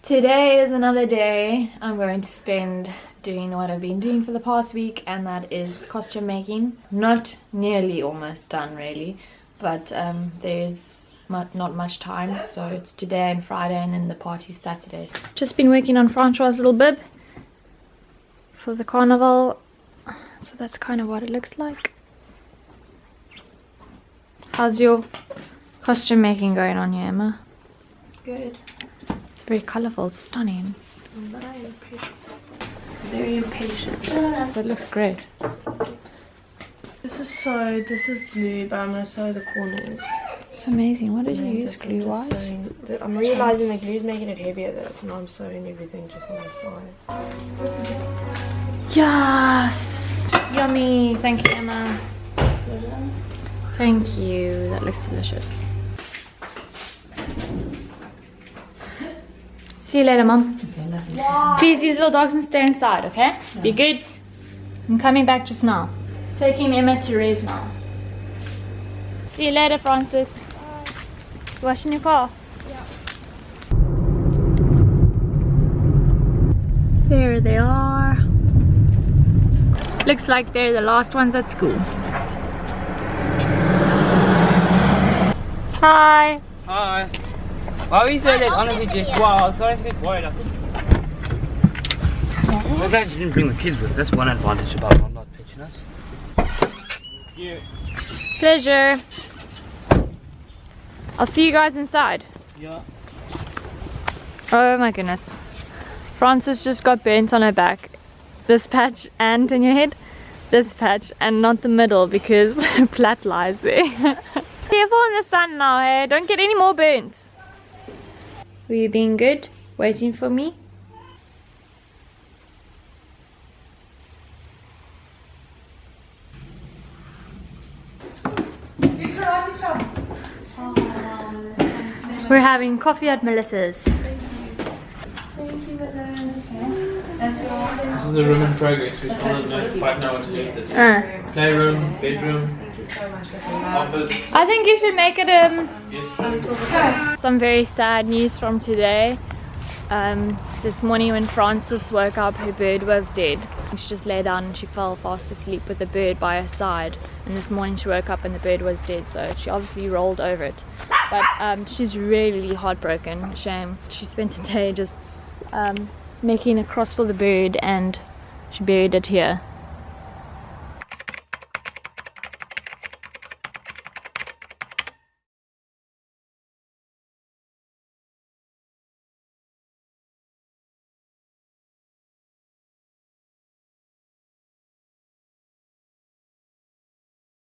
Today is another day I'm going to spend doing what I've been doing for the past week, and that is costume making. Not nearly almost done really, but there's not much time, so it's today and Friday, and then the party's Saturday. Just been working on Francois' little bib for the carnival, so that's kind of what it looks like. How's your costume making going on here, Emma? Good. It's very colourful, stunning. I'm very impatient. Very impatient. That looks great. This is glue, but I'm going to sew the corners. It's amazing. What did you use glue-wise? I'm realising the glue's making it heavier though, so now I'm sewing everything just on the sides. Yes! Yummy! Thank you, Emma. Thank you. That looks delicious. See you later, Mum. Please, these little dogs must stay inside, okay? Yeah. Be good. I'm coming back just now. Taking Emma to raise now. See you later, Francis. Bye. Washing your car? Yeah. There they are. Looks like they're the last ones at school. Hi. Hi. Why are you so late? Honestly, Jess. Wow, I was starting to get worried. I think. I'm glad you didn't bring the kids with. That's one advantage about I'm not pitching us. Yeah. Pleasure. I'll see you guys inside. Yeah. Oh my goodness. Frances just got burnt on her back. This patch and in your head. This patch and not the middle because Plat lies there. Careful in the sun now, hey? Don't get any more burnt. Were you being good? Waiting for me? We're having coffee at Melissa's. Thank you, madam. This is a room in progress. We still don't quite know what to do with it. Playroom, bedroom, office. I think you should make it Yes, some very sad news from today. This morning when Frances woke up, her bird was dead. She just lay down and she fell fast asleep with the bird by her side. And this morning she woke up and the bird was dead, so she obviously rolled over it. But she's really heartbroken. Shame. She spent the day just making a cross for the bird, and she buried it here.